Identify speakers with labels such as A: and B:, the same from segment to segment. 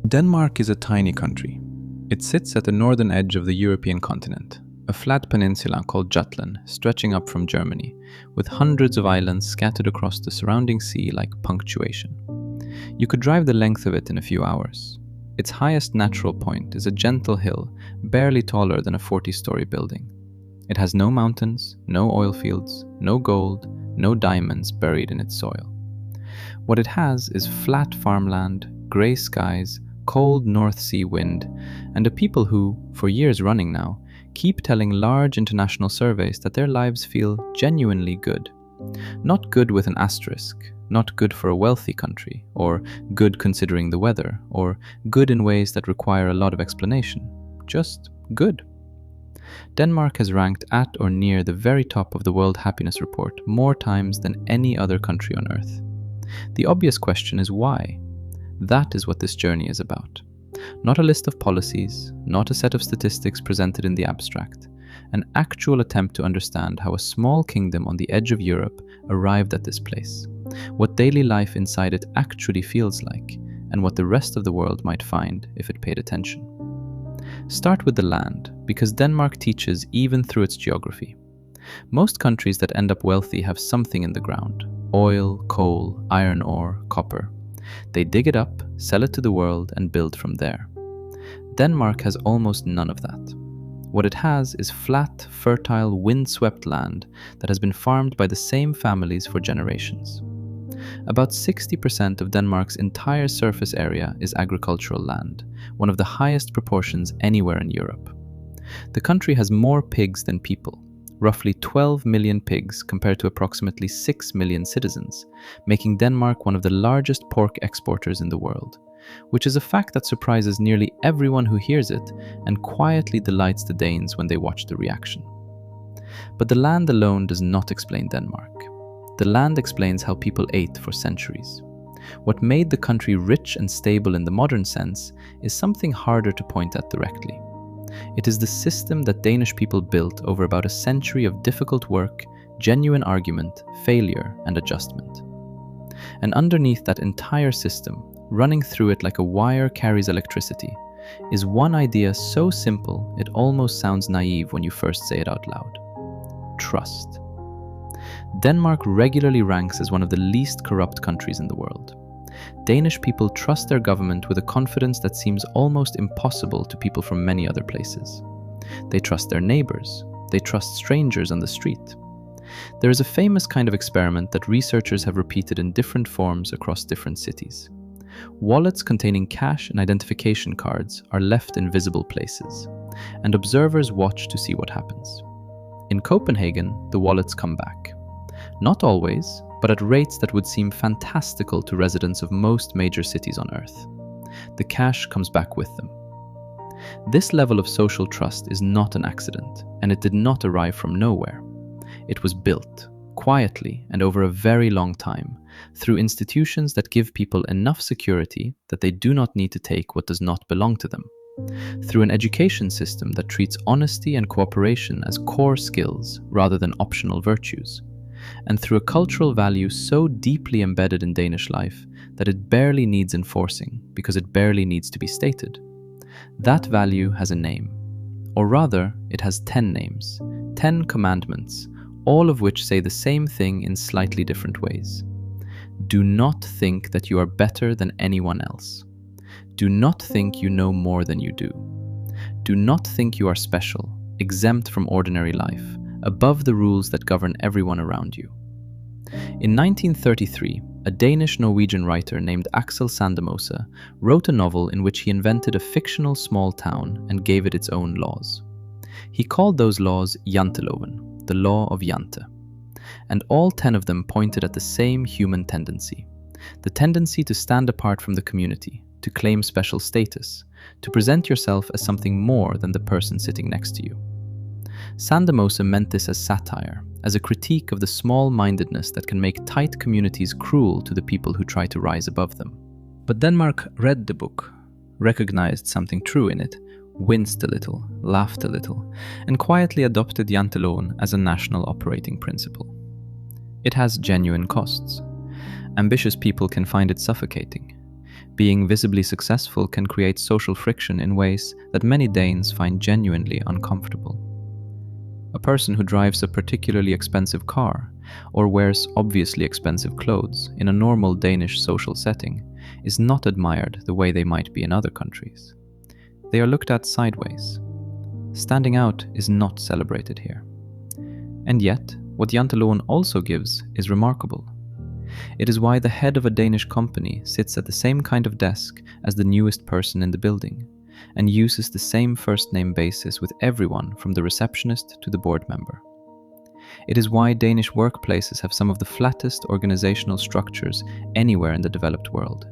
A: Denmark is a tiny country. It sits at the northern edge of the European continent, a flat peninsula called Jutland stretching up from Germany, with hundreds of islands scattered across the surrounding sea like punctuation. You could drive the length of it in a few hours. Its highest natural point is a gentle hill, barely taller than a 40-story building. It has no mountains, no oil fields, no gold, no diamonds buried in its soil. What it has is flat farmland, grey skies, cold North Sea wind, and a people who, for years running now, keep telling large international surveys that their lives feel genuinely good. Not good with an asterisk, not good for a wealthy country, or good considering the weather, or good in ways that require a lot of explanation. Just good. Denmark has ranked at or near the very top of the World Happiness Report more times than any other country on Earth. The obvious question is why? That is what this journey is about. Not a list of policies, not a set of statistics presented in the abstract, an actual attempt to understand how a small kingdom on the edge of Europe arrived at this place, what daily life inside it actually feels like, and what the rest of the world might find if it paid attention. Start with the land, because Denmark teaches even through its geography. Most countries that end up wealthy have something in the ground: oil, coal, iron ore, copper. They dig it up, sell it to the world, and build from there. Denmark has almost none of that. What it has is flat, fertile, wind-swept land that has been farmed by the same families for generations. About 60% of Denmark's entire surface area is agricultural land, one of the highest proportions anywhere in Europe. The country has more pigs than people, roughly 12 million pigs compared to approximately 6 million citizens, making Denmark one of the largest pork exporters in the world, which is a fact that surprises nearly everyone who hears it and quietly delights the Danes when they watch the reaction. But the land alone does not explain Denmark. The land explains how people ate for centuries. What made the country rich and stable in the modern sense is something harder to point at directly. It is the system that Danish people built over about a century of difficult work, genuine argument, failure, and adjustment. And underneath that entire system, running through it like a wire carries electricity, is one idea so simple it almost sounds naive when you first say it out loud: trust. Denmark regularly ranks as one of the least corrupt countries in the world. Danish people trust their government with a confidence that seems almost impossible to people from many other places. They trust their neighbors. They trust strangers on the street. There is a famous kind of experiment that researchers have repeated in different forms across different cities. Wallets containing cash and identification cards are left in visible places, and observers watch to see what happens. In Copenhagen, the wallets come back. Not always, but at rates that would seem fantastical to residents of most major cities on Earth. The cash comes back with them. This level of social trust is not an accident, and it did not arrive from nowhere. It was built, quietly and over a very long time, through institutions that give people enough security that they do not need to take what does not belong to them, through an education system that treats honesty and cooperation as core skills rather than optional virtues, and through a cultural value so deeply embedded in Danish life that it barely needs enforcing because it barely needs to be stated. That value has a name, or rather, it has 10 names, 10 commandments, all of which say the same thing in slightly different ways. Do not think that you are better than anyone else. Do not think you know more than you do. Do not think you are special, exempt from ordinary life, above the rules that govern everyone around you. In 1933, a Danish-Norwegian writer named Axel Sandemose wrote a novel in which he invented a fictional small town and gave it its own laws. He called those laws Janteloven, the law of Jante. And all 10 of them pointed at the same human tendency: the tendency to stand apart from the community, to claim special status, to present yourself as something more than the person sitting next to you. Sandemose meant this as satire, as a critique of the small-mindedness that can make tight communities cruel to the people who try to rise above them. But Denmark read the book, recognized something true in it, winced a little, laughed a little, and quietly adopted Janteloven as a national operating principle. It has genuine costs. Ambitious people can find it suffocating. Being visibly successful can create social friction in ways that many Danes find genuinely uncomfortable. A person who drives a particularly expensive car or wears obviously expensive clothes in a normal Danish social setting is not admired the way they might be in other countries. They are looked at sideways. Standing out is not celebrated here. And yet, what janteloven also gives is remarkable. It is why the head of a Danish company sits at the same kind of desk as the newest person in the building, and uses the same first-name basis with everyone from the receptionist to the board member. It is why Danish workplaces have some of the flattest organizational structures anywhere in the developed world.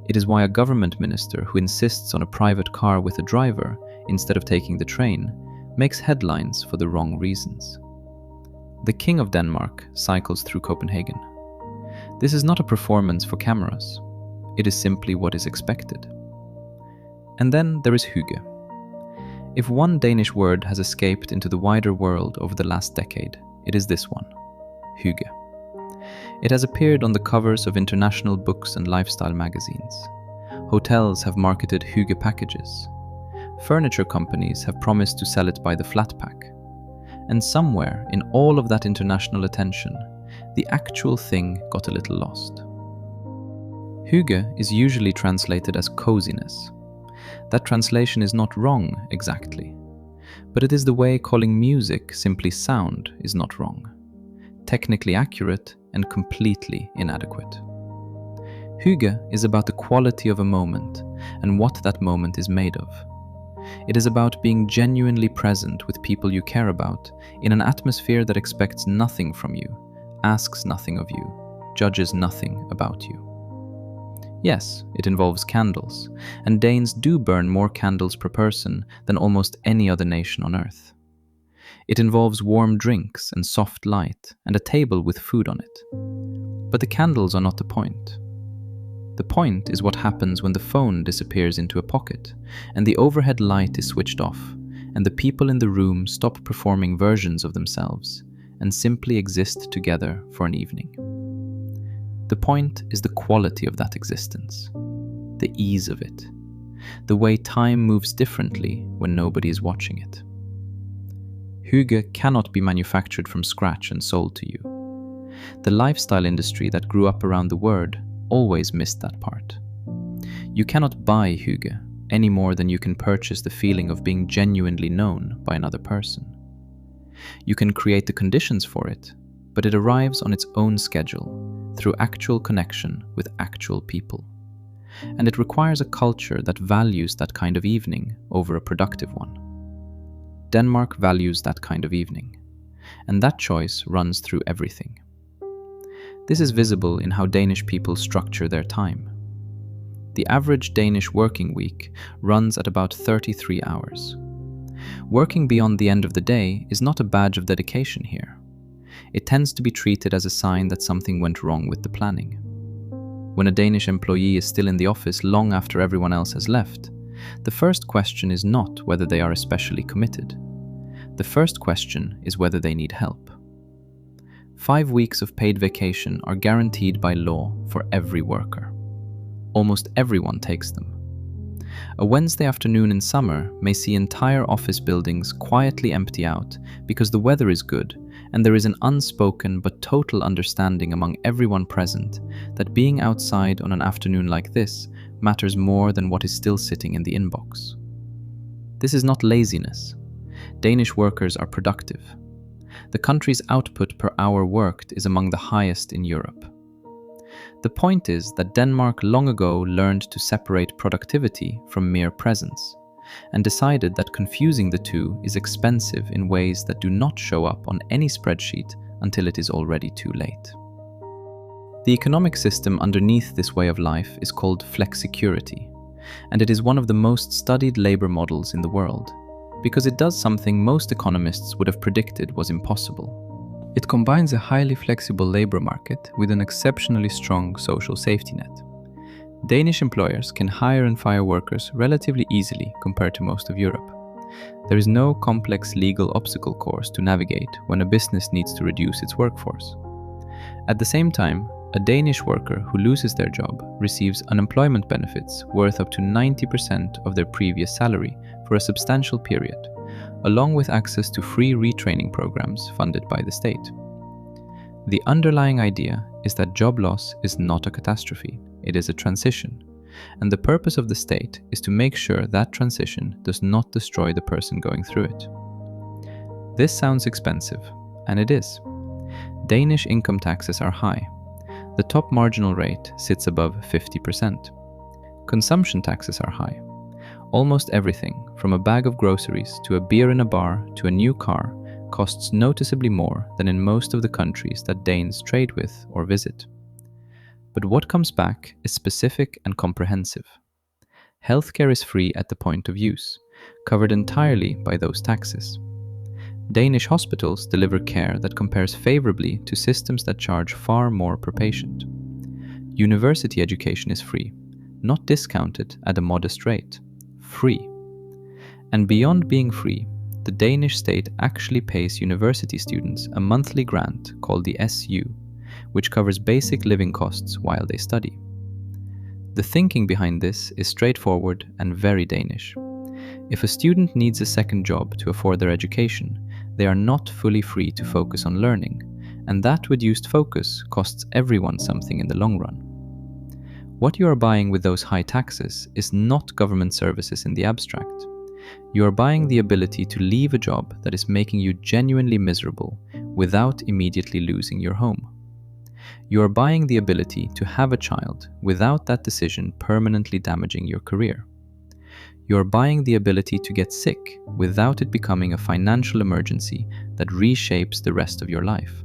A: It is why a government minister who insists on a private car with a driver instead of taking the train makes headlines for the wrong reasons. The King of Denmark cycles through Copenhagen. This is not a performance for cameras. It is simply what is expected. And then there is Hygge. If one Danish word has escaped into the wider world over the last decade, it is this one, Hygge. It has appeared on the covers of international books and lifestyle magazines. Hotels have marketed Hygge packages. Furniture companies have promised to sell it by the flat pack. And somewhere in all of that international attention, the actual thing got a little lost. Hygge is usually translated as coziness. That translation is not wrong exactly, but it is the way calling music simply sound is not wrong, technically accurate and completely inadequate. Hygge is about the quality of a moment and what that moment is made of. It is about being genuinely present with people you care about in an atmosphere that expects nothing from you, asks nothing of you, judges nothing about you. Yes, it involves candles, and Danes do burn more candles per person than almost any other nation on earth. It involves warm drinks and soft light and a table with food on it. But the candles are not the point. The point is what happens when the phone disappears into a pocket and the overhead light is switched off and the people in the room stop performing versions of themselves and simply exist together for an evening. The point is the quality of that existence, the ease of it, the way time moves differently when nobody is watching it. Hygge cannot be manufactured from scratch and sold to you. The lifestyle industry that grew up around the word always missed that part. You cannot buy Hygge any more than you can purchase the feeling of being genuinely known by another person. You can create the conditions for it, but it arrives on its own schedule, through actual connection with actual people. And it requires a culture that values that kind of evening over a productive one. Denmark values that kind of evening, and that choice runs through everything. This is visible in how Danish people structure their time. The average Danish working week runs at about 33 hours. Working beyond the end of the day is not a badge of dedication here. It tends to be treated as a sign that something went wrong with the planning. When a Danish employee is still in the office long after everyone else has left, the first question is not whether they are especially committed. The first question is whether they need help. 5 weeks of paid vacation are guaranteed by law for every worker. Almost everyone takes them. A Wednesday afternoon in summer may see entire office buildings quietly empty out because the weather is good and there is an unspoken but total understanding among everyone present that being outside on an afternoon like this matters more than what is still sitting in the inbox. This is not laziness. Danish workers are productive. The country's output per hour worked is among the highest in Europe. The point is that Denmark long ago learned to separate productivity from mere presence, and decided that confusing the two is expensive in ways that do not show up on any spreadsheet until it is already too late. The economic system underneath this way of life is called flexicurity, and it is one of the most studied labor models in the world, because it does something most economists would have predicted was impossible. It combines a highly flexible labor market with an exceptionally strong social safety net. Danish employers can hire and fire workers relatively easily compared to most of Europe. There is no complex legal obstacle course to navigate when a business needs to reduce its workforce. At the same time, A Danish worker who loses their job receives unemployment benefits worth up to 90% of their previous salary for a substantial period, along with access to free retraining programs funded by the state. The underlying idea is that job loss is not a catastrophe, it is a transition, and the purpose of the state is to make sure that transition does not destroy the person going through it. This sounds expensive, and it is. Danish income taxes are high. The top marginal rate sits above 50%. Consumption taxes are high. Almost everything, from a bag of groceries to a beer in a bar to a new car, costs noticeably more than in most of the countries that Danes trade with or visit. But what comes back is specific and comprehensive. Healthcare is free at the point of use, covered entirely by those taxes. Danish hospitals deliver care that compares favorably to systems that charge far more per patient. University education is free, not discounted at a modest rate. Free. And beyond being free, the Danish state actually pays university students a monthly grant called the SU, which covers basic living costs while they study. The thinking behind this is straightforward and very Danish. If a student needs a second job to afford their education, they are not fully free to focus on learning, and that reduced focus costs everyone something in the long run. What you are buying with those high taxes is not government services in the abstract. You are buying the ability to leave a job that is making you genuinely miserable without immediately losing your home. You are buying the ability to have a child without that decision permanently damaging your career. You are buying the ability to get sick without it becoming a financial emergency that reshapes the rest of your life.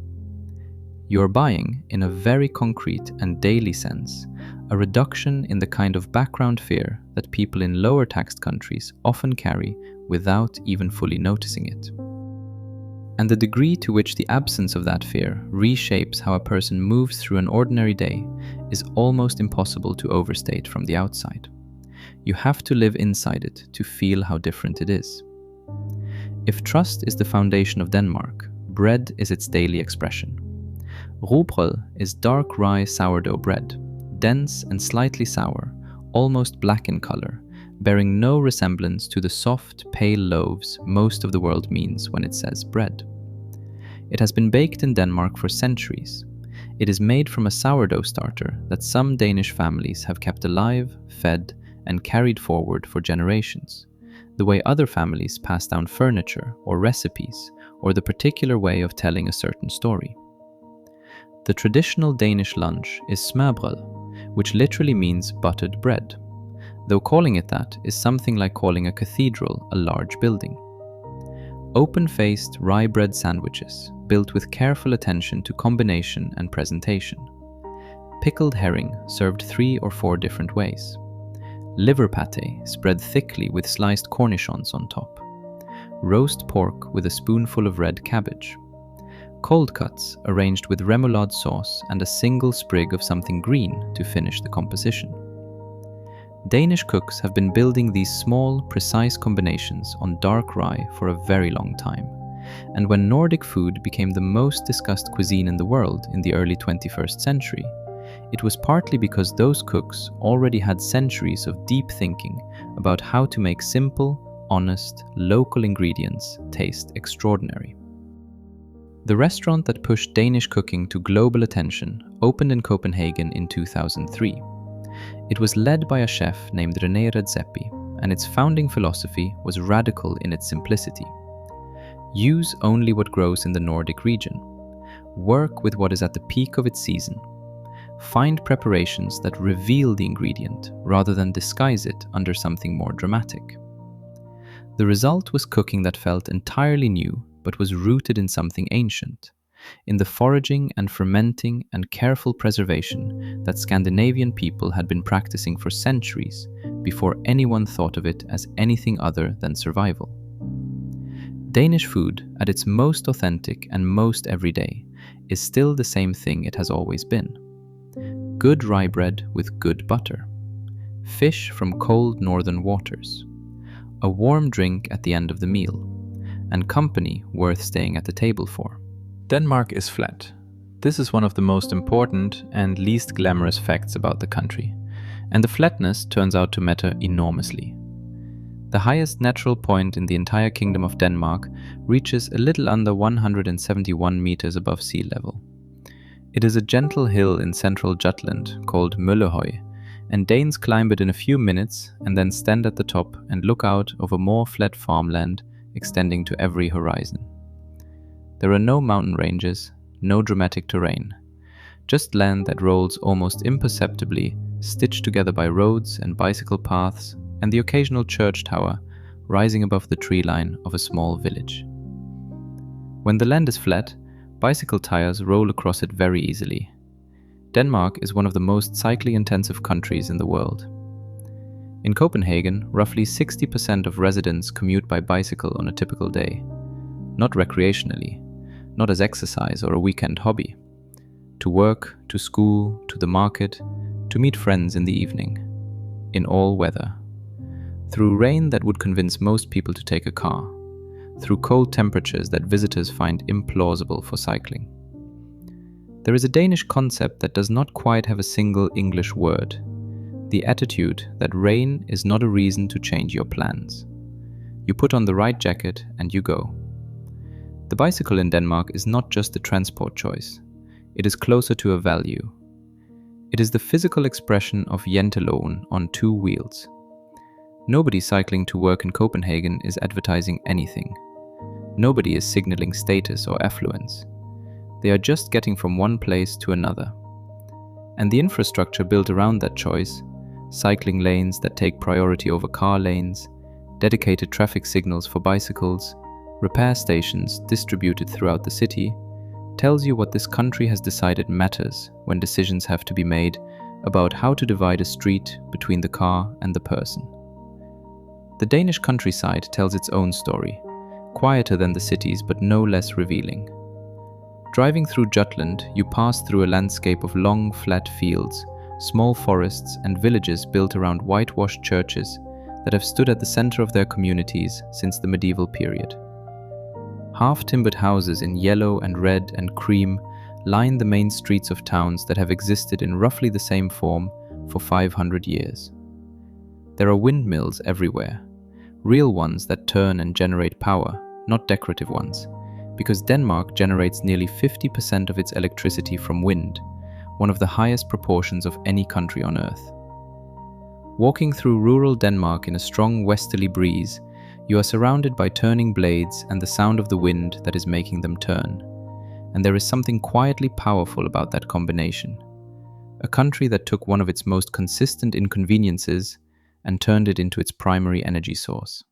A: You are buying, in a very concrete and daily sense, a reduction in the kind of background fear that people in lower taxed countries often carry without even fully noticing it. And the degree to which the absence of that fear reshapes how a person moves through an ordinary day is almost impossible to overstate from the outside. You have to live inside it to feel how different it is. If trust is the foundation of Denmark, bread is its daily expression. Rugbrød is dark rye sourdough bread, dense and slightly sour, almost black in color, bearing no resemblance to the soft, pale loaves most of the world means when it says bread. It has been baked in Denmark for centuries. It is made from a sourdough starter that some Danish families have kept alive, fed, and carried forward for generations, the way other families pass down furniture or recipes, or the particular way of telling a certain story. The traditional Danish lunch is smørbrød, which literally means buttered bread, though calling it that is something like calling a cathedral a large building. Open-faced rye bread sandwiches, built with careful attention to combination and presentation. Pickled herring served 3 or 4 different ways. Liver pâté spread thickly with sliced cornichons on top. Roast pork with a spoonful of red cabbage. Cold cuts arranged with remoulade sauce and a single sprig of something green to finish the composition. Danish cooks have been building these small, precise combinations on dark rye for a very long time, and when Nordic food became the most discussed cuisine in the world in the early 21st century, it was partly because those cooks already had centuries of deep thinking about how to make simple, honest, local ingredients taste extraordinary. The restaurant that pushed Danish cooking to global attention opened in Copenhagen in 2003. It was led by a chef named René Redzepi, and its founding philosophy was radical in its simplicity. Use only what grows in the Nordic region. Work with what is at the peak of its season. Find preparations that reveal the ingredient rather than disguise it under something more dramatic. The result was cooking that felt entirely new but was rooted in something ancient, in the foraging and fermenting and careful preservation that Scandinavian people had been practicing for centuries before anyone thought of it as anything other than survival. Danish food, at its most authentic and most everyday, is still the same thing it has always been. Good rye bread with good butter. Fish from cold northern waters. A warm drink at the end of the meal. And company worth staying at the table for.
B: Denmark is flat.
A: This is one of the most important and least glamorous facts about the country, and the flatness turns out to matter enormously. The highest natural point in the entire Kingdom of Denmark reaches a little under 171 meters above sea level. It is a gentle hill in central Jutland called Møllehøj, and Danes climb it in a few minutes and then stand at the top and look out over more flat farmland extending to every horizon. There are no mountain ranges, no dramatic terrain, just land that rolls almost imperceptibly, stitched together by roads and bicycle paths, and the occasional church tower rising above the tree line of a small village. When the land is flat, bicycle tires roll across it very easily. Denmark is one of the most cycling-intensive countries in the world. In Copenhagen, roughly 60% of residents commute by bicycle on a typical day, not recreationally, not as exercise or a weekend hobby. To work, to school, to the market, to meet friends in the evening, in all weather. Through rain that would convince most people to take a car, through cold temperatures that visitors find implausible for cycling. There is a Danish concept that does not quite have a single English word, the attitude that rain is not a reason to change your plans. You put on the right jacket and you go. The bicycle in Denmark is not just a transport choice. It is closer to a value. It is the physical expression of janteloven on two wheels. Nobody cycling to work in Copenhagen is advertising anything. Nobody is signaling status or affluence. They are just getting from one place to another. And the infrastructure built around that choice, cycling lanes that take priority over car lanes, dedicated traffic signals for bicycles, repair stations distributed throughout the city, tells you what this country has decided matters when decisions have to be made about how to divide a street between the car and the person. The Danish countryside tells its own story, quieter than the cities but no less revealing. Driving through Jutland, you pass through a landscape of long, flat fields, small forests and villages built around whitewashed churches that have stood at the center of their communities since the medieval period. Half-timbered houses in yellow and red and cream line the main streets of towns that have existed in roughly the same form for 500 years. There are windmills everywhere, real ones that turn and generate power, not decorative ones, because Denmark generates nearly 50% of its electricity from wind, one of the highest proportions of any country on Earth. Walking through rural Denmark in a strong westerly breeze, you are surrounded by turning blades and the sound of the wind that is making them turn. And there is something quietly powerful about that combination. A country that took one of its most consistent inconveniences and turned it into its primary energy source.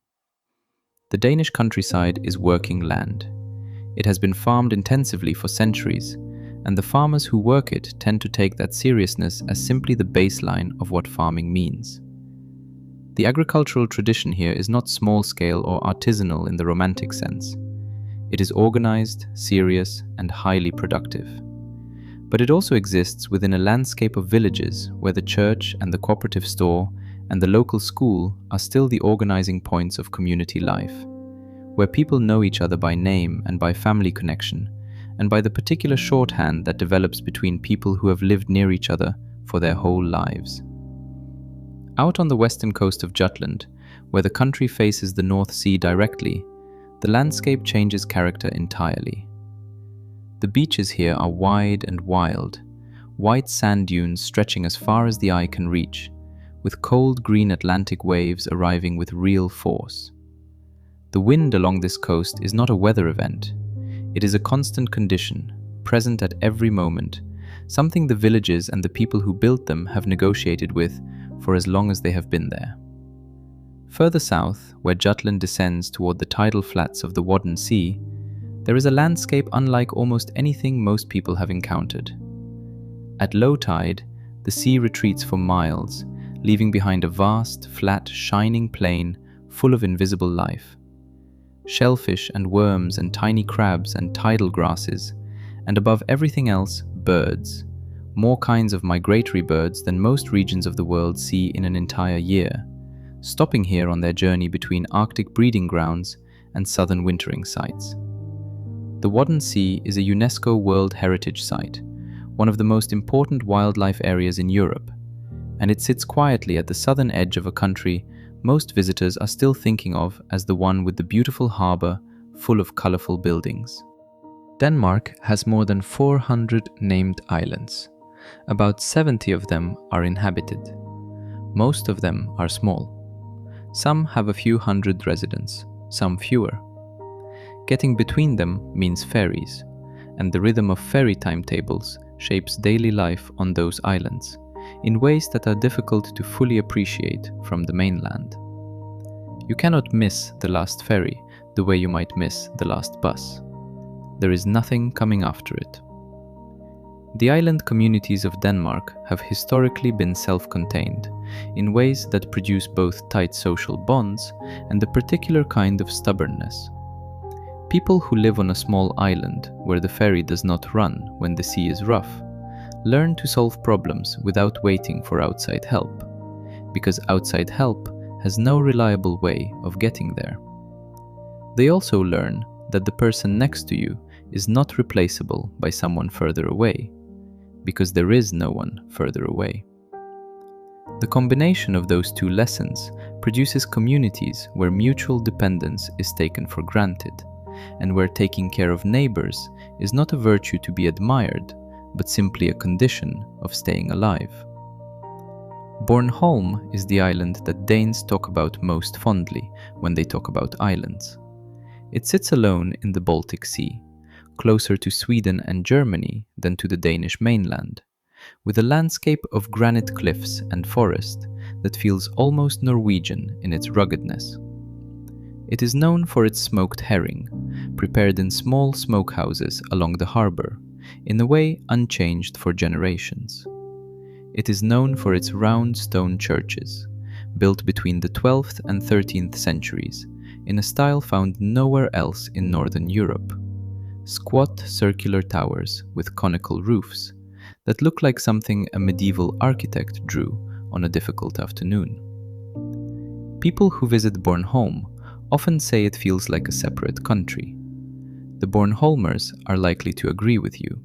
A: The Danish countryside is working land. It has been farmed intensively for centuries, and the farmers who work it tend to take that seriousness as simply the baseline of what farming means. The agricultural tradition here is not small-scale or artisanal in the romantic sense. It is organized, serious, and highly productive. But it also exists within a landscape of villages where the church and the cooperative store and the local school are still the organizing points of community life, where people know each other by name and by family connection, and by the particular shorthand that develops between people who have lived near each other for their whole lives. Out on the western coast of Jutland, where the country faces the North Sea directly, the landscape changes character entirely. The beaches here are wide and wild, white sand dunes stretching as far as the eye can reach, with cold green Atlantic waves arriving with real force. The wind along this coast is not a weather event. It is a constant condition, present at every moment, something the villages and the people who built them have negotiated with for as long as they have been there. Further south, where Jutland descends toward the tidal flats of the Wadden Sea, there is a landscape unlike almost anything most people have encountered. At low tide, the sea retreats for miles, leaving behind a vast, flat, shining plain full of invisible life. Shellfish and worms and tiny crabs and tidal grasses, and above everything else, birds. More kinds of migratory birds than most regions of the world see in an entire year, stopping here on their journey between Arctic breeding grounds and southern wintering sites. The Wadden Sea is a UNESCO World Heritage Site, one of the most important wildlife areas in Europe, and it sits quietly at the southern edge of a country most visitors are still thinking of as the one with the beautiful harbour full of colourful buildings. Denmark has more than 400 named islands. About 70 of them are inhabited. Most of them are small. Some have a few hundred residents, some fewer. Getting between them means ferries, and the rhythm of ferry timetables shapes daily life on those islands in ways that are difficult to fully appreciate from the mainland. You cannot miss the last ferry the way you might miss the last bus. There is nothing coming after it. The island communities of Denmark have historically been self-contained in ways that produce both tight social bonds and a particular kind of stubbornness. People who live on a small island where the ferry does not run when the sea is rough learn to solve problems without waiting for outside help, because outside help has no reliable way of getting there. They also learn that the person next to you is not replaceable by someone further away, because there is no one further away. The combination of those two lessons produces communities where mutual dependence is taken for granted, and where taking care of neighbors is not a virtue to be admired, but simply a condition of staying alive. Bornholm is the island that Danes talk about most fondly when they talk about islands. It sits alone in the Baltic Sea, closer to Sweden and Germany than to the Danish mainland, with a landscape of granite cliffs and forest that feels almost Norwegian in its ruggedness. It is known for its smoked herring, prepared in small smokehouses along the harbour, in a way unchanged for generations. It is known for its round stone churches, built between the 12th and 13th centuries, in a style found nowhere else in Northern Europe. Squat circular towers with conical roofs that look like something a medieval architect drew on a difficult afternoon. People who visit Bornholm often say it feels like a separate country. The Bornholmers are likely to agree with you.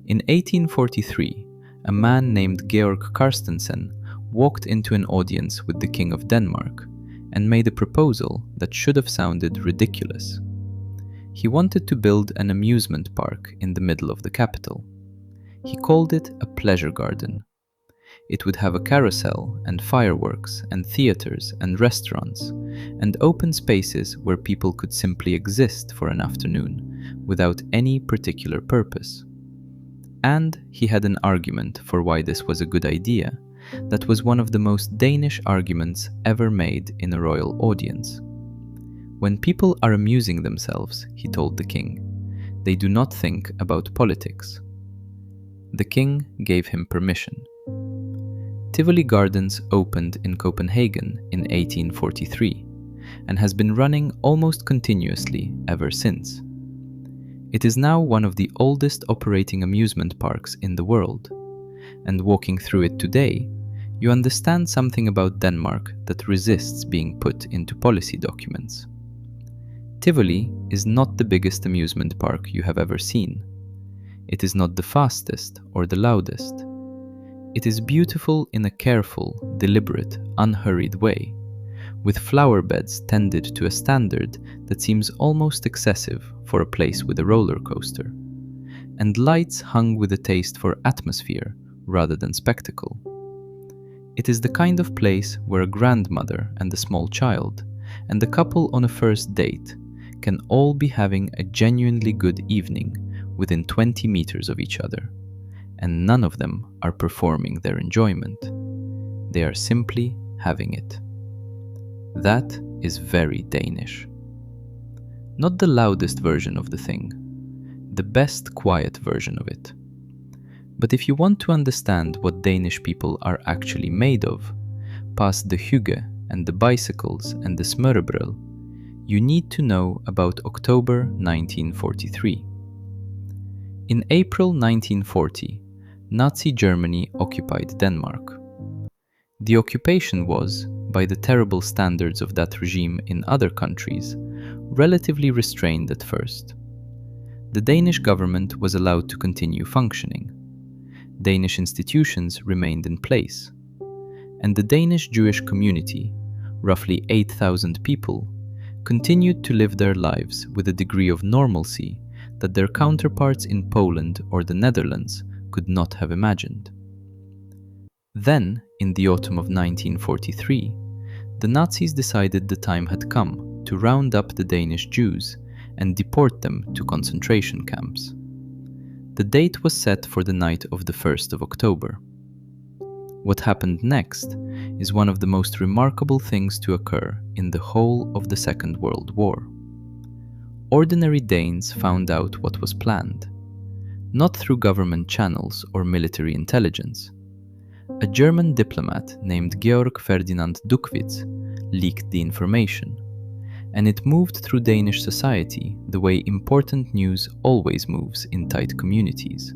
A: In 1843, a man named Georg Carstensen walked into an audience with the King of Denmark and made a proposal that should have sounded ridiculous. He wanted to build an amusement park in the middle of the capital. He called it a pleasure garden. It would have a carousel and fireworks and theaters and restaurants and open spaces where people could simply exist for an afternoon without any particular purpose. And he had an argument for why this was a good idea that was one of the most Danish arguments ever made in a royal audience. When people are amusing themselves, he told the king, they do not think about politics. The king gave him permission. Tivoli Gardens opened in Copenhagen in 1843 and has been running almost continuously ever since. It is now one of the oldest operating amusement parks in the world, and walking through it today, you understand something about Denmark that resists being put into policy documents. Tivoli is not the biggest amusement park you have ever seen. It is not the fastest or the loudest. It is beautiful in a careful, deliberate, unhurried way, with flower beds tended to a standard that seems almost excessive for a place with a roller coaster, and lights hung with a taste for atmosphere rather than spectacle. It is the kind of place where a grandmother and a small child, and a couple on a first date, can all be having a genuinely good evening within 20 meters of each other, and none of them are performing their enjoyment. They are simply having it. That is very Danish. Not the loudest version of the thing, the best quiet version of it. But if you want to understand what Danish people are actually made of, past the Hygge and the bicycles and the smørrebrød, you need to know about October 1943. In April 1940, Nazi Germany occupied Denmark. The occupation was, by the terrible standards of that regime in other countries, relatively restrained at first. The Danish government was allowed to continue functioning. Danish institutions remained in place. And the Danish Jewish community, roughly 8,000 people, continued to live their lives with a degree of normalcy that their counterparts in Poland or the Netherlands could not have imagined. Then, in the autumn of 1943, the Nazis decided the time had come to round up the Danish Jews and deport them to concentration camps. The date was set for the night of the 1st of October. What happened next is one of the most remarkable things to occur in the whole of the Second World War. Ordinary Danes found out what was planned, not through government channels or military intelligence. A German diplomat named Georg Ferdinand Duckwitz leaked the information, and it moved through Danish society the way important news always moves in tight communities.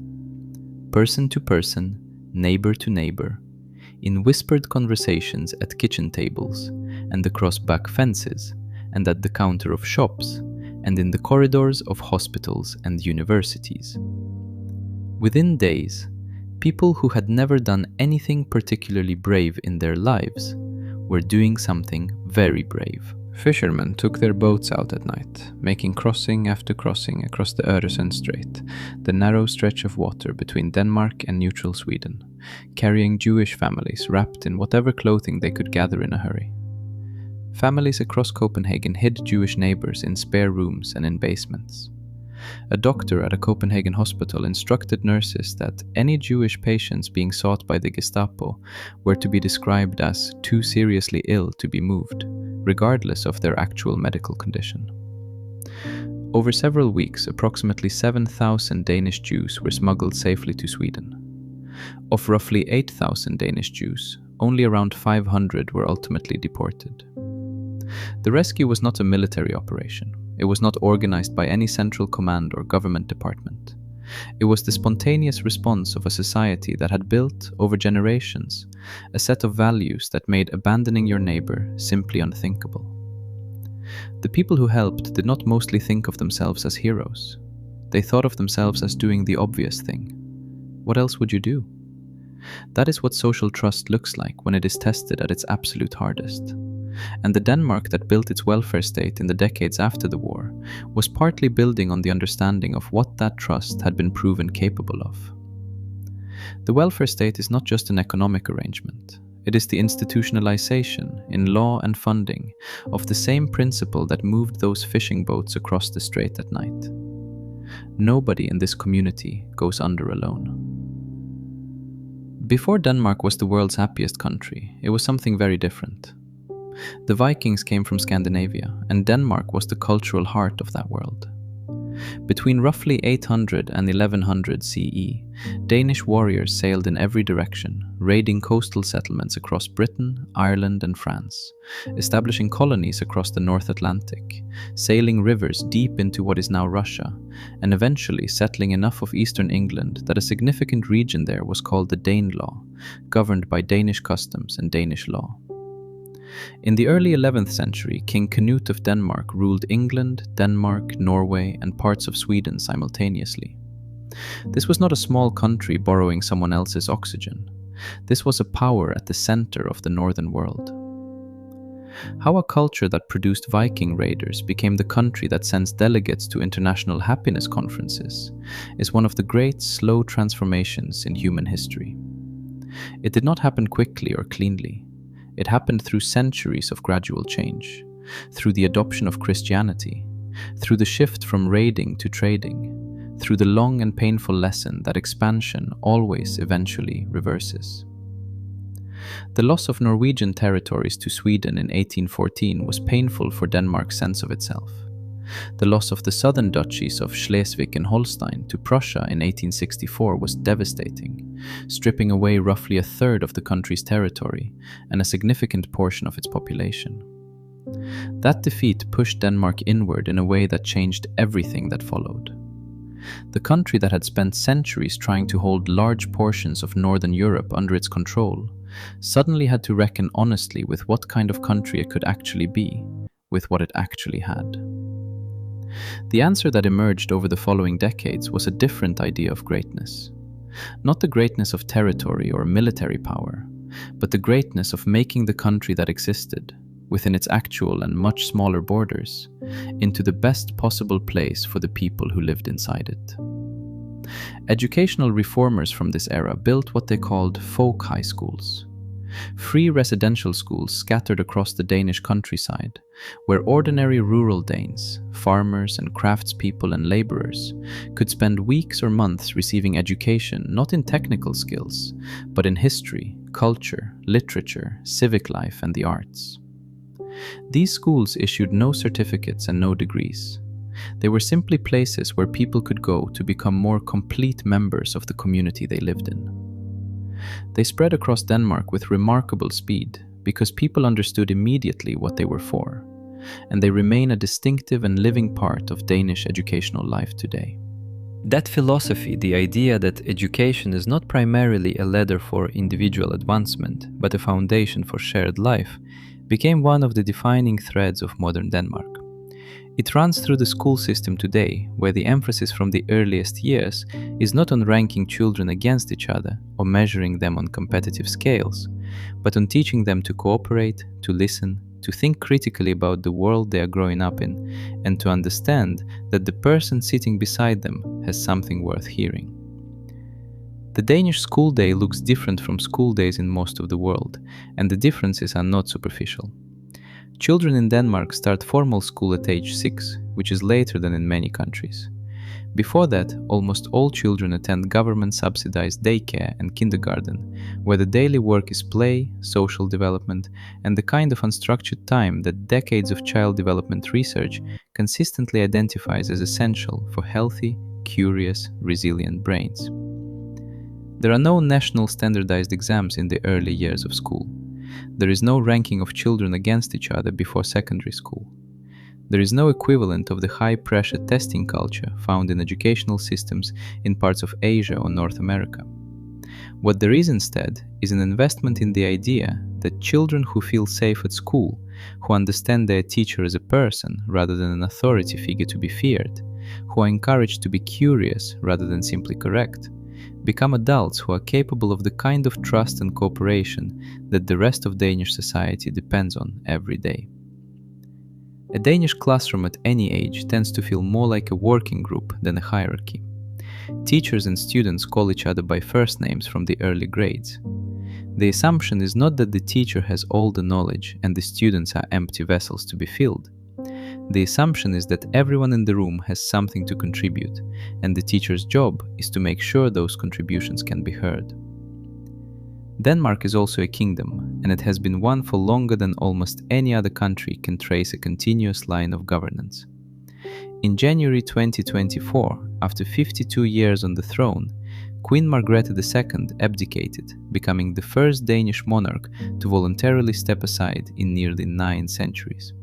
A: Person to person, neighbor to neighbor, in whispered conversations at kitchen tables and across back fences and at the counter of shops and in the corridors of hospitals and universities. Within days, people who had never done anything particularly brave in their lives were doing something very brave. Fishermen took their boats out at night, making crossing after crossing across the Öresund Strait, the narrow stretch of water between Denmark and neutral Sweden, carrying Jewish families wrapped in whatever clothing they could gather in a hurry. Families across Copenhagen hid Jewish neighbors in spare rooms and in basements. A doctor at a Copenhagen hospital instructed nurses that any Jewish patients being sought by the Gestapo were to be described as too seriously ill to be moved, regardless of their actual medical condition. Over several weeks, approximately 7,000 Danish Jews were smuggled safely to Sweden. Of roughly 8,000 Danish Jews, only around 500 were ultimately deported. The rescue was not a military operation. It was not organized by any central command or government department. It was the spontaneous response of a society that had built, over generations, a set of values that made abandoning your neighbor simply unthinkable. The people who helped did not mostly think of themselves as heroes. They thought of themselves as doing the obvious thing. What else would you do? That is what social trust looks like when it is tested at its absolute hardest. And the Denmark that built its welfare state in the decades after the war was partly building on the understanding of what that trust had been proven capable of. The welfare state is not just an economic arrangement. It is the institutionalization, in law and funding, of the same principle that moved those fishing boats across the strait at night. Nobody in this community goes under alone. Before Denmark was the world's happiest country, it was something very different. The Vikings came from Scandinavia, and Denmark was the cultural heart of that world. Between roughly 800 and 1100 CE, Danish warriors sailed in every direction, raiding coastal settlements across Britain, Ireland, and France, establishing colonies across the North Atlantic, sailing rivers deep into what is now Russia, and eventually settling enough of eastern England that a significant region there was called the Danelaw, governed by Danish customs and Danish law. In the early 11th century, King Canute of Denmark ruled England, Denmark, Norway, and parts of Sweden simultaneously. This was not a small country borrowing someone else's oxygen. This was a power at the center of the northern world. How a culture that produced Viking raiders became the country that sends delegates to international happiness conferences is one of the great slow transformations in human history. It did not happen quickly or cleanly. It happened through centuries of gradual change, through the adoption of Christianity, through the shift from raiding to trading, through the long and painful lesson that expansion always eventually reverses. The loss of Norwegian territories to Sweden in 1814 was painful for Denmark's sense of itself. The loss of the southern duchies of Schleswig and Holstein to Prussia in 1864 was devastating, stripping away roughly a third of the country's territory and a significant portion of its population. That defeat pushed Denmark inward in a way that changed everything that followed. The country that had spent centuries trying to hold large portions of Northern Europe under its control suddenly had to reckon honestly with what kind of country it could actually be, with what it actually had. The answer that emerged over the following decades was a different idea of greatness. Not the greatness of territory or military power, but the greatness of making the country that existed, within its actual and much smaller borders, into the best possible place for the people who lived inside it. Educational reformers from this era built what they called folk high schools, free residential schools scattered across the Danish countryside, where ordinary rural Danes, farmers and craftspeople and laborers, could spend weeks or months receiving education not in technical skills, but in history, culture, literature, civic life, and the arts. These schools issued no certificates and no degrees. They were simply places where people could go to become more complete members of the community they lived in. They spread across Denmark with remarkable speed because people understood immediately what they were for, and they remain a distinctive and living part of Danish educational life today. That philosophy, the idea that education is not primarily a ladder for individual advancement, but a foundation for shared life, became one of the defining threads of modern Denmark. It runs through the school system today, where the emphasis from the earliest years is not on ranking children against each other or measuring them on competitive scales, but on teaching them to cooperate, to listen, to think critically about the world they are growing up in, and to understand that the person sitting beside them has something worth hearing. The Danish school day looks different from school days in most of the world, and the differences are not superficial. Children in Denmark start formal school at age 6, which is later than in many countries. Before that, almost all children attend government-subsidized daycare and kindergarten, where the daily work is play, social development, and the kind of unstructured time that decades of child development research consistently identifies as essential for healthy, curious, resilient brains. There are no national standardized exams in the early years of school. There is no ranking of children against each other before secondary school. There is no equivalent of the high-pressure testing culture found in educational systems in parts of Asia or North America. What there is instead is an investment in the idea that children who feel safe at school, who understand their teacher as a person rather than an authority figure to be feared, who are encouraged to be curious rather than simply correct, become adults who are capable of the kind of trust and cooperation that the rest of Danish society depends on every day. A Danish classroom at any age tends to feel more like a working group than a hierarchy. Teachers and students call each other by first names from the early grades. The assumption is not that the teacher has all the knowledge and the students are empty vessels to be filled. The assumption is that everyone in the room has something to contribute, and the teacher's job is to make sure those contributions can be heard. Denmark is also a kingdom, and it has been one for longer than almost any other country can trace a continuous line of governance. In January 2024, after 52 years on the throne, Queen Margrethe II abdicated, becoming the first Danish monarch to voluntarily step aside in nearly 9 centuries.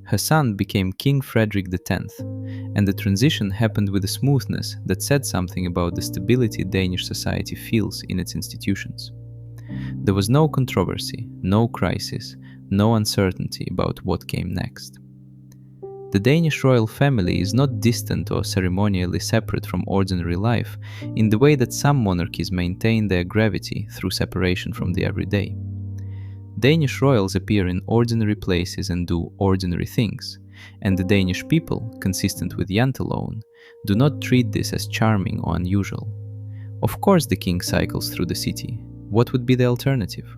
A: Her son became King Frederick X, and the transition happened with a smoothness that said something about the stability Danish society feels in its institutions. There was no controversy, no crisis, no uncertainty about what came next. The Danish royal family is not distant or ceremonially separate from ordinary life in the way that some monarchies maintain their gravity through separation from the everyday. Danish royals appear in ordinary places and do ordinary things, and the Danish people, consistent with jante law, do not treat this as charming or unusual. Of course the king cycles through the city. What would be the alternative?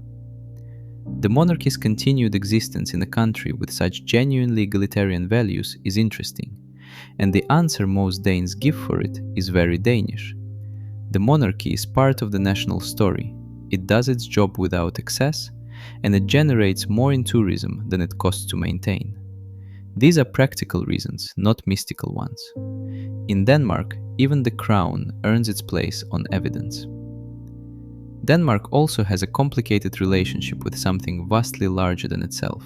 A: The monarchy's continued existence in a country with such genuinely egalitarian values is interesting, and the answer most Danes give for it is very Danish. The monarchy is part of the national story. It does its job without excess, and it generates more in tourism than it costs to maintain. These are practical reasons, not mystical ones. In Denmark, even the crown earns its place on evidence. Denmark also has a complicated relationship with something vastly larger than itself.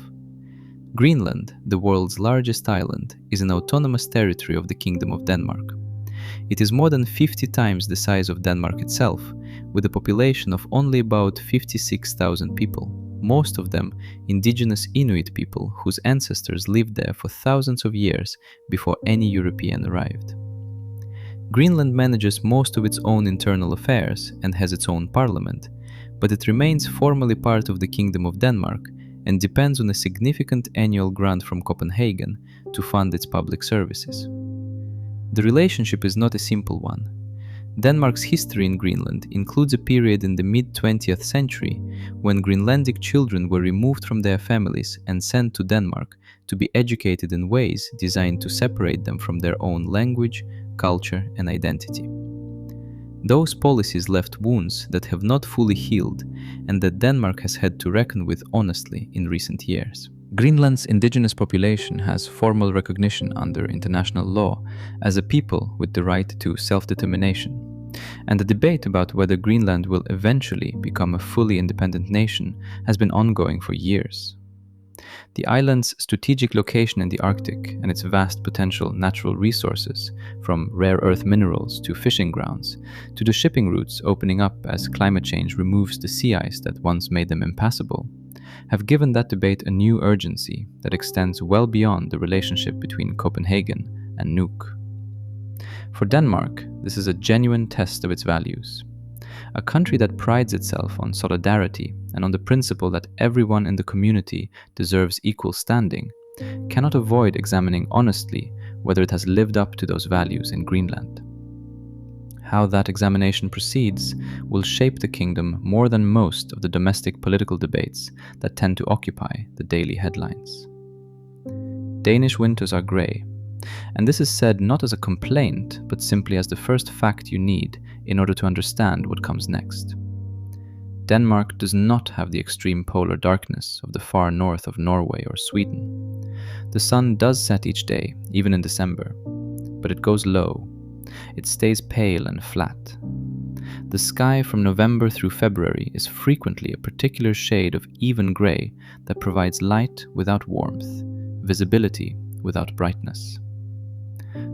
A: Greenland, the world's largest island, is an autonomous territory of the Kingdom of Denmark. It is more than 50 times the size of Denmark itself, with a population of only about 56,000 people. most of them indigenous Inuit people whose ancestors lived there for thousands of years before any European arrived. Greenland manages most of its own internal affairs and has its own parliament, but it remains formally part of the Kingdom of Denmark and depends on a significant annual grant from Copenhagen to fund its public services. The relationship is not a simple one. Denmark's history in Greenland includes a period in the mid-20th century when Greenlandic children were removed from their families and sent to Denmark to be educated in ways designed to separate them from their own language, culture, and identity. Those policies left wounds that have not fully healed and that Denmark has had to reckon with honestly in recent years. Greenland's indigenous population has formal recognition under international law as a people with the right to self-determination, and the debate about whether Greenland will eventually become a fully independent nation has been ongoing for years. The island's strategic location in the Arctic and its vast potential natural resources, from rare earth minerals to fishing grounds, to the shipping routes opening up as climate change removes the sea ice that once made them impassable, have given that debate a new urgency that extends well beyond the relationship between Copenhagen and Nuuk. For Denmark, this is a genuine test of its values. A country that prides itself on solidarity and on the principle that everyone in the community deserves equal standing cannot avoid examining honestly whether it has lived up to those values in Greenland. How that examination proceeds will shape the kingdom more than most of the domestic political debates that tend to occupy the daily headlines. Danish winters are grey, and this is said not as a complaint, but simply as the first fact you need in order to understand what comes next. Denmark does not have the extreme polar darkness of the far north of Norway or Sweden. The sun does set each day, even in December, but it goes low. It stays pale and flat. The sky from November through February is frequently a particular shade of even grey that provides light without warmth, visibility without brightness.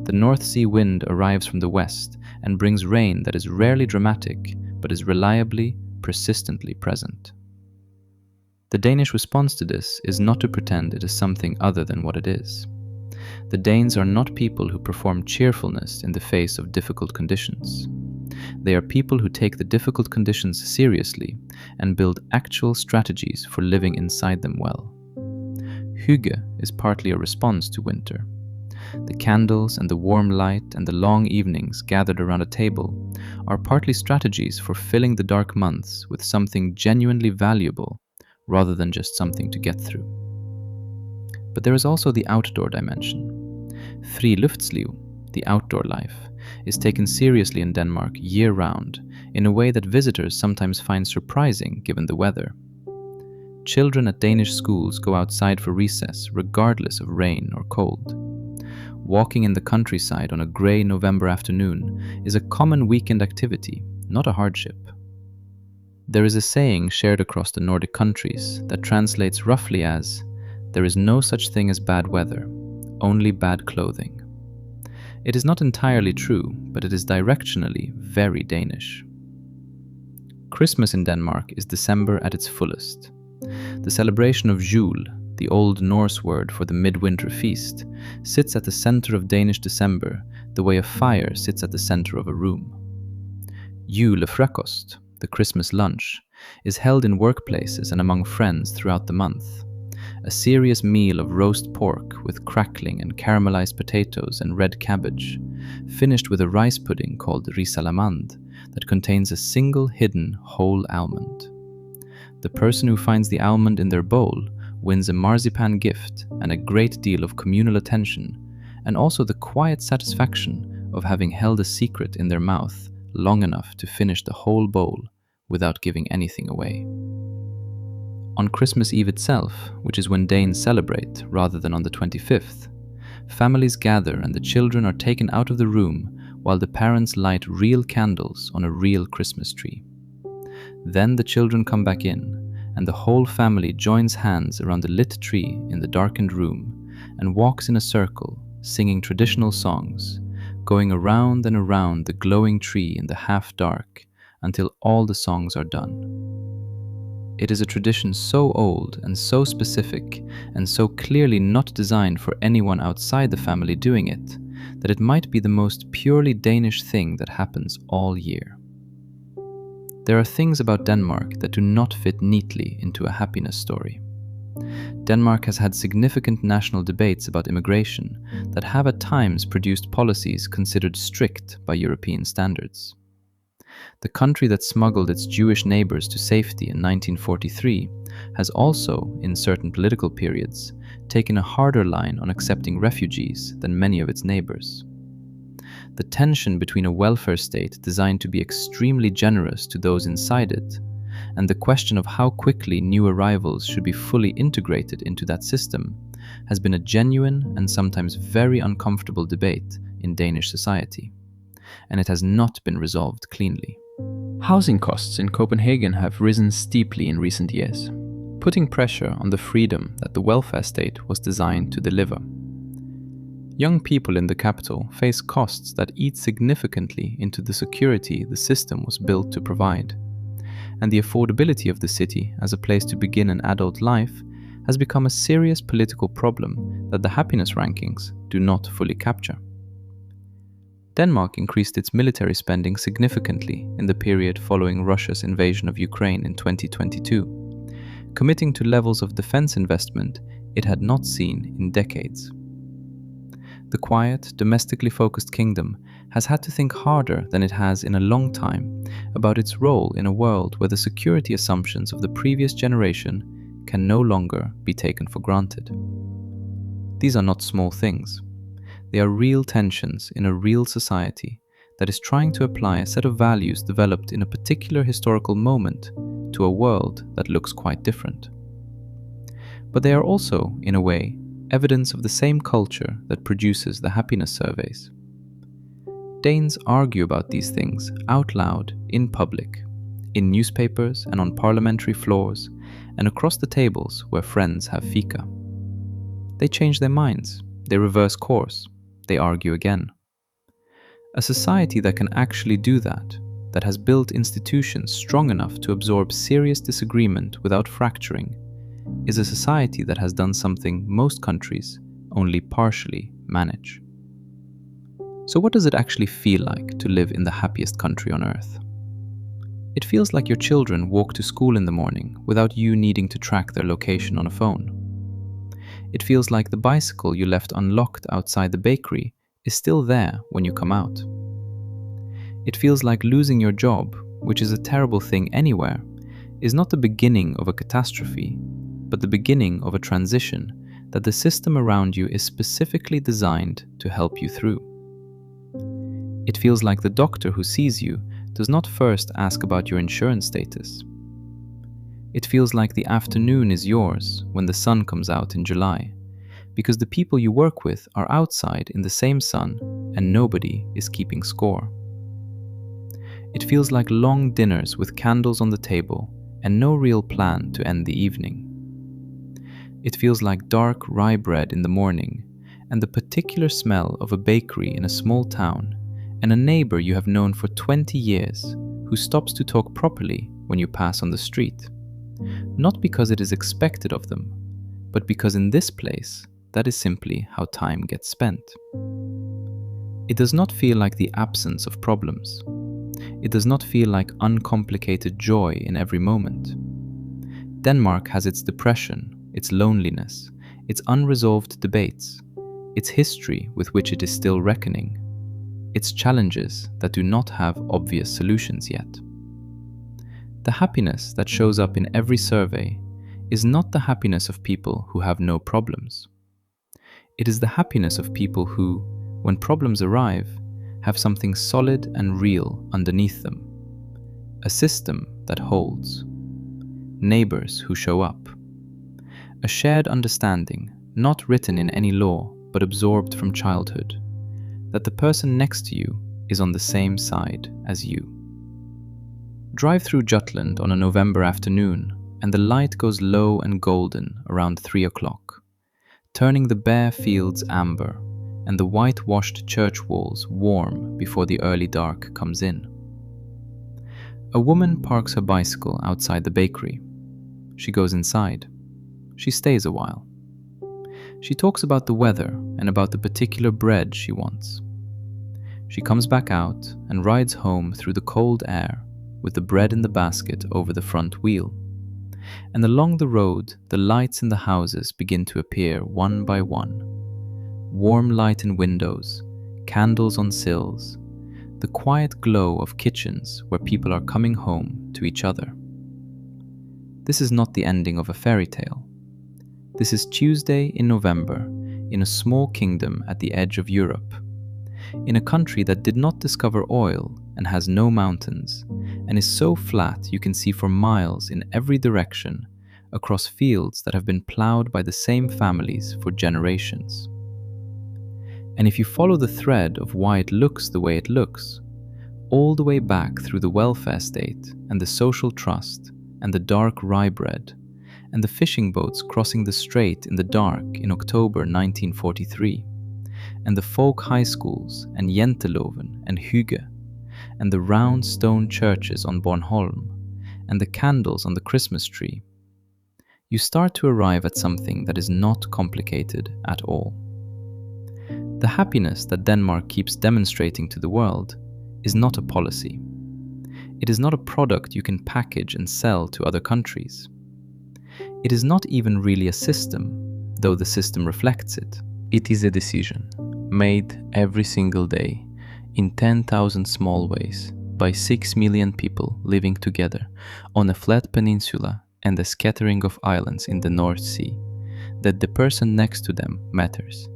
A: The North Sea wind arrives from the west and brings rain that is rarely dramatic, but is reliably, persistently present. The Danish response to this is not to pretend it is something other than what it is. The Danes are not people who perform cheerfulness in the face of difficult conditions. They are people who take the difficult conditions seriously and build actual strategies for living inside them well. Hygge is partly a response to winter. The candles and the warm light and the long evenings gathered around a table are partly strategies for filling the dark months with something genuinely valuable rather than just something to get through. But there is also the outdoor dimension. Friluftsliv, the outdoor life, is taken seriously in Denmark year-round in a way that visitors sometimes find surprising given the weather. Children at Danish schools go outside for recess regardless of rain or cold. Walking in the countryside on a grey November afternoon is a common weekend activity, not a hardship. There is a saying shared across the Nordic countries that translates roughly as, "There is no such thing as bad weather, only bad clothing." It is not entirely true, but it is directionally very Danish. Christmas in Denmark is December at its fullest. The celebration of Jul, the Old Norse word for the midwinter feast, sits at the center of Danish December the way a fire sits at the center of a room. Julefrokost, the Christmas lunch, is held in workplaces and among friends throughout the month. A serious meal of roast pork with crackling and caramelized potatoes and red cabbage, finished with a rice pudding called risalamand that contains a single hidden whole almond. The person who finds the almond in their bowl wins a marzipan gift and a great deal of communal attention, and also the quiet satisfaction of having held a secret in their mouth long enough to finish the whole bowl without giving anything away. On Christmas Eve itself, which is when Danes celebrate rather than on the 25th, families gather and the children are taken out of the room while the parents light real candles on a real Christmas tree. Then the children come back in, and the whole family joins hands around the lit tree in the darkened room and walks in a circle, singing traditional songs, going around and around the glowing tree in the half-dark until all the songs are done. it is a tradition so old and so specific and so clearly not designed for anyone outside the family doing it, that it might be the most purely Danish thing that happens all year. There are things about Denmark that do not fit neatly into a happiness story. Denmark has had significant national debates about immigration that have at times produced policies considered strict by European standards. The country that smuggled its Jewish neighbors to safety in 1943 has also, in certain political periods, taken a harder line on accepting refugees than many of its neighbors. The tension between a welfare state designed to be extremely generous to those inside it, and the question of how quickly new arrivals should be fully integrated into that system, has been a genuine and sometimes very uncomfortable debate in Danish society, and it has not been resolved cleanly. Housing costs in Copenhagen have risen steeply in recent years, putting pressure on the freedom that the welfare state was designed to deliver. Young people in the capital face costs that eat significantly into the security the system was built to provide, and the affordability of the city as a place to begin an adult life has become a serious political problem that the happiness rankings do not fully capture. Denmark increased its military spending significantly in the period following Russia's invasion of Ukraine in 2022, committing to levels of defense investment it had not seen in decades. The quiet, domestically focused kingdom has had to think harder than it has in a long time about its role in a world where the security assumptions of the previous generation can no longer be taken for granted. These are not small things. They are real tensions in a real society that is trying to apply a set of values developed in a particular historical moment to a world that looks quite different. But they are also, in a way, evidence of the same culture that produces the happiness surveys. Danes argue about these things out loud in public, in newspapers and on parliamentary floors, and across the tables where friends have fika. They change their minds, they reverse course, they argue again. A society that can actually do that has built institutions strong enough to absorb serious disagreement without fracturing, is a society that has done something most countries only partially manage. So what does it actually feel like to live in the happiest country on earth? It feels like your children walk to school in the morning without you needing to track their location on a phone. It feels like the bicycle you left unlocked outside the bakery is still there when you come out. It feels like losing your job, which is a terrible thing anywhere, is not the beginning of a catastrophe, but the beginning of a transition that the system around you is specifically designed to help you through. It feels like the doctor who sees you does not first ask about your insurance status. It feels like the afternoon is yours when the sun comes out in July, because the people you work with are outside in the same sun and nobody is keeping score. It feels like long dinners with candles on the table and no real plan to end the evening. It feels like dark rye bread in the morning and the particular smell of a bakery in a small town and a neighbor you have known for 20 years who stops to talk properly when you pass on the street. Not because it is expected of them, but because in this place, that is simply how time gets spent. It does not feel like the absence of problems. It does not feel like uncomplicated joy in every moment. Denmark has its depression, its loneliness, its unresolved debates, its history with which it is still reckoning, its challenges that do not have obvious solutions yet. The happiness that shows up in every survey is not the happiness of people who have no problems. It is the happiness of people who, when problems arrive, have something solid and real underneath them. A system that holds. Neighbors who show up. A shared understanding, not written in any law, but absorbed from childhood, that the person next to you is on the same side as you. Drive through Jutland on a November afternoon, and the light goes low and golden around 3 o'clock, turning the bare fields amber and the whitewashed church walls warm before the early dark comes in. A woman parks her bicycle outside the bakery. She goes inside. She stays a while. She talks about the weather and about the particular bread she wants. She comes back out and rides home through the cold air with the bread in the basket over the front wheel. And along the road, the lights in the houses begin to appear one by one. Warm light in windows, candles on sills, the quiet glow of kitchens where people are coming home to each other. This is not the ending of a fairy tale. This is Tuesday in November in a small kingdom at the edge of Europe, in a country that did not discover oil and has no mountains, and is so flat you can see for miles in every direction across fields that have been plowed by the same families for generations. And if you follow the thread of why it looks the way it looks, all the way back through the welfare state and the social trust and the dark rye bread and the fishing boats crossing the strait in the dark in October 1943, and the folk high schools and Janteloven and Hygge, and the round stone churches on Bornholm, and the candles on the Christmas tree, you start to arrive at something that is not complicated at all. The happiness that Denmark keeps demonstrating to the world is not a policy. It is not a product you can package and sell to other countries. It is not even really a system, though the system reflects it. It is a decision, made every single day, in 10,000 small ways, by 6 million people living together on a flat peninsula and a scattering of islands in the North Sea, that the person next to them matters,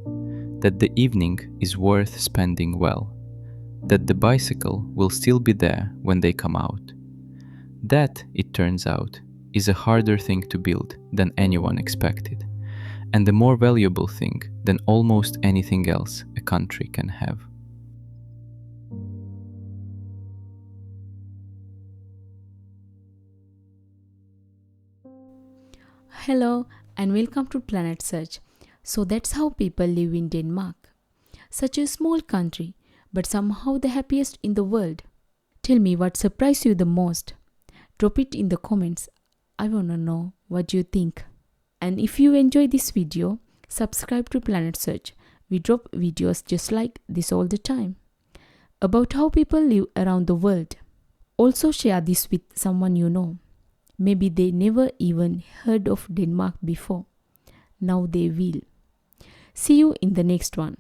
A: that the evening is worth spending well, that the bicycle will still be there when they come out. That, it turns out, is a harder thing to build than anyone expected, and a more valuable thing than almost anything else a country can have.
B: Hello and welcome to Planet Search. So that's how people live in Denmark. Such a small country, but somehow the happiest in the world. Tell me what surprised you the most. Drop it in the comments. I wanna know what you think. And if you enjoy this video, subscribe to Planet Search. We drop videos just like this all the time, about how people live around the world. Also share this with someone you know. Maybe they never even heard of Denmark before. Now they will. See you in the next one.